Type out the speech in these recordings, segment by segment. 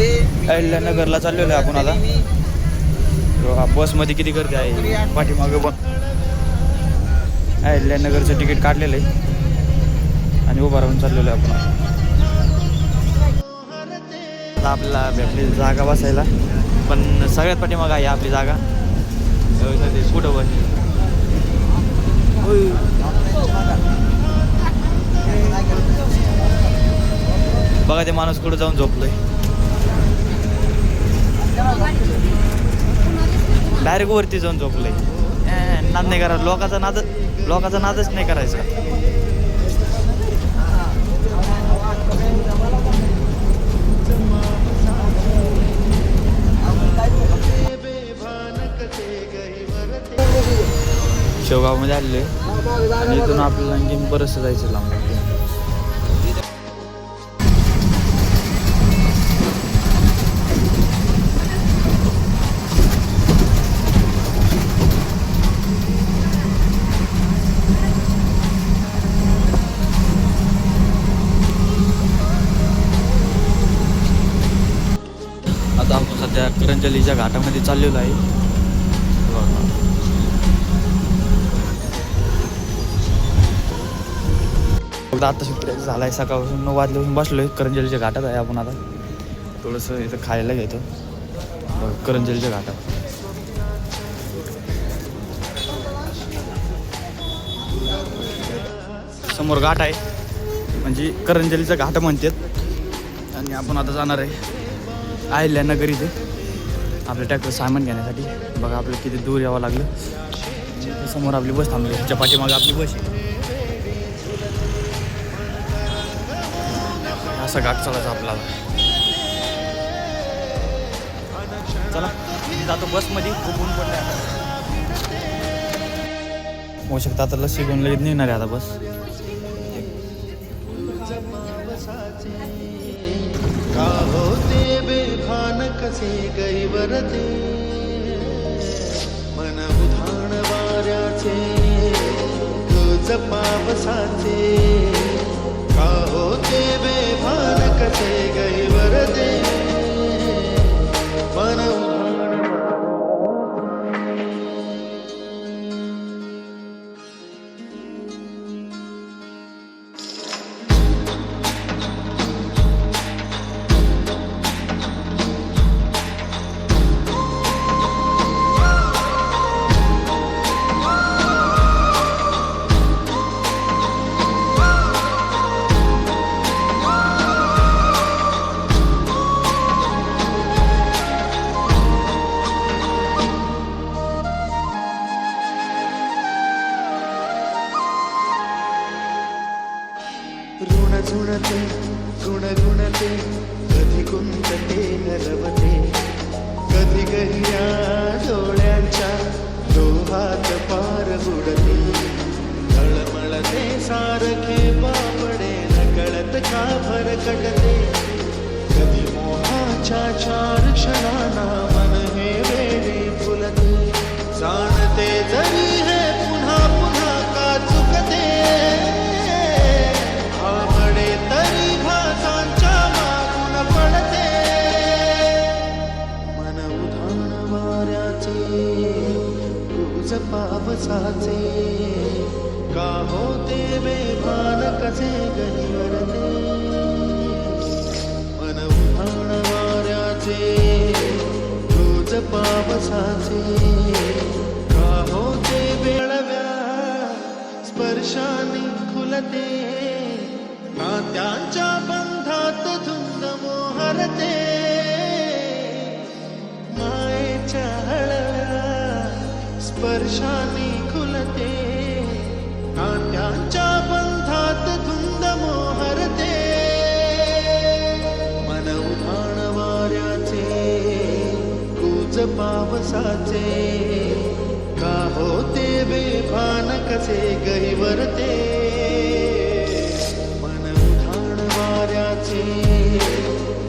अहिल्यानगरला चाललेलो आहे आपण आता. बसमध्ये किती गर्दी आहे पाठीमागे पण. अहिल्यानगरचं तिकीट काढलेलं आहे आणि उभा राहून चाललेलो आहे आपण. आता आपल्याला भेटली जागा बसायला, पण सगळ्यात पाठीमागं आहे आपली जागा. कुठं बस बघा, ते माणूस कुठं जाऊन झोपलोय. डायरेक्ट वरती जाऊन झोपलोय. नाद नाही करा, लोकांचा नादच नाही करायचा. शेवगावमध्ये आलेले आणि इथून आपल्याला आणखीन बरंचसं जायचं लांब. आता आपण सध्या करंजलीच्या घाटामध्ये चाललेलो आहे. आता सुट्टी झाला आहे, सकाळपासून 9 वाजल्यापासून बसलो आहे. करंजलीच्या घाटात आहे आपण आता. थोडंसं इथं खायला घेतो करंजलीच्या घाटात. समोर घाट आहे, म्हणजे करंजलीचा घाट म्हणतात. आणि आपण आता जाणार आहे अहिल्यानगर इथे आपल्या ट्रॅक्टर सामान घेण्यासाठी. बघा आपल्याला किती दूर यावं लागलं. समोर आपली बस थांबली, त्याच्या पाठीमागे आपली बस आहे. असा घाट चालायचा आपल्याला. चला जातो बसमध्ये. खूप ऊन पडलं आता. होऊ शकतं आता लस शिकून लगेच निघणार आहे आता बस. का होते बेभान कसे गैवरते मन उधाण वाऱ्याचे तुझ पावसाचे. का होते बेभान कसे गैवरते मन झुणते गुणगुणते कधी कुंतते हरवते कधी गहिया डोळ्यांच्या डोहात पार बुडते. तळमळते सारखे बापडे नकळत का भरकटते. कधी मोहाच्या 4 क्षणांना मन हे वेळी फुलते. जाणते जरी हे पुन्हा पुन्हा का चुकते. तरी भासांच्या मागून पडते. मन उधाण वाऱ्याचे तुझ पावसाचे. का होते बेभान कसे गहिवरते. मन उधाण वाऱ्याचे तुझ पावसाचे. का होते बेळव्या स्पर्शाने खुलते. नात्यांच्या बंधात धुंद मोहरते. मायेच्या हळव्या स्पर्शाने खुलते. नात्यांच्या बंधात धुंद मोहरते. मन उधाण वाऱ्याचे कूज पावसाचे. का होते बेभान कसे गहिवरते.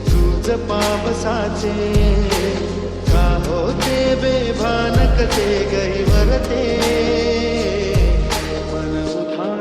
तुझ पावसाचे. का होते बेभान कसे गहिवरते. मन उधाण.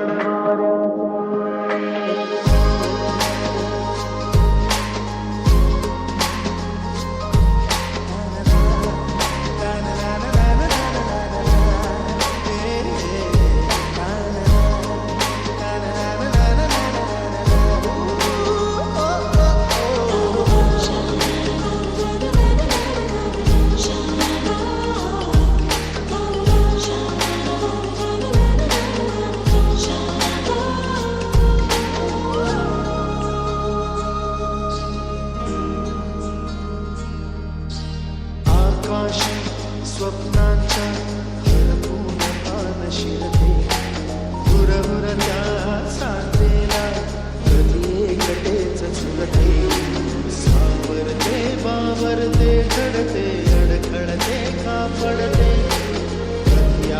घाबरते घडते अडखळते का पडते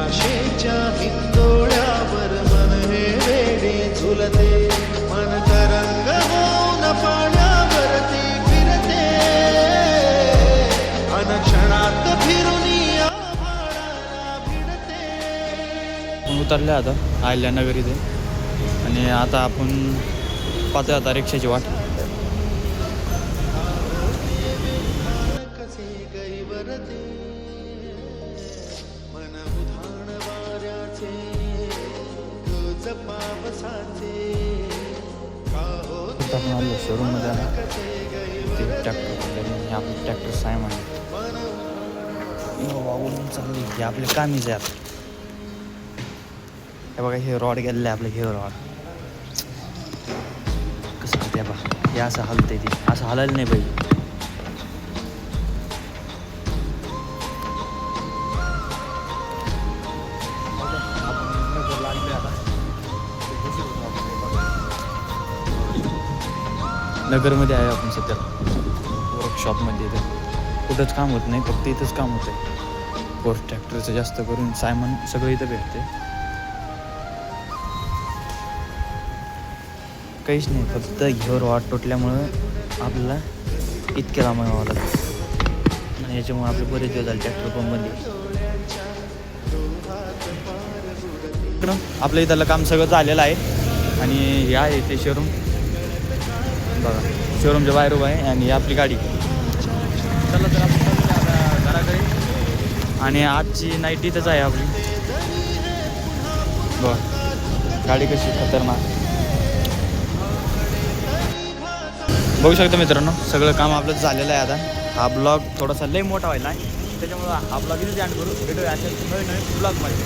आशेच्या हिंदोळ्यावर मन हे वेडे झुलते मन तरंग होऊन पाण्यावरती फिरते अनक्षणात फिरून आभाळाला भिडते. आपण उतरले आता अहिल्यानगर इथे आणि आता आपण पाहतोय आता रिक्षाची वाट. कसे गैवरते मन उधाण वाऱ्याचे तुझ पावसाचे का होते आपण आलो शोरूममध्ये आला कसे ते ट्रॅक्टर आपलं ट्रॅक्टर सायमन वाहून चालली हे आपले कामीच आहे आता. हे बघा हे रॉड गेलेलं आहे आपलं हे रॉड कसं होते बा हे असं हलतंय ते असं हलायला नाही पाहिजे. नगरमध्ये आहे आपण सध्या वर्कशॉपमध्ये इथं कुठंच काम होत नाही फक्त इथंच काम होतं आहे. फोर्स ट्रॅक्टरचं जास्त करून सायमन सगळं इथं भेटते. काहीच नाही फक्त घेवर वाट तुटल्यामुळं आपल्याला इतके लांब यावं लागतं आणि याच्यामुळे आपले बरेच दिवस झाले ट्रॅक्टर पंपमध्ये. आपलं इथलं काम सगळं झालेलं आहे आणि हे आहे ते शोरूम बघा शोरूमच्या बाहेर उभं आहे आणि ही आपली गाडी. चला तर आपण चाललो आता घराकडे आणि आजची नाईट इथंच आहे आपली. बघा गाडी कशी खतरनाक बघू शकता मित्रांनो. सगळं काम आपलं झालेलं आहे आता. हा ब्लॉग थोडासा लय मोठा व्हायला आहे त्याच्यामुळं हा ब्लॉग इथे जाण करू भेटूया अशा नवीन ब्लॉगमध्ये.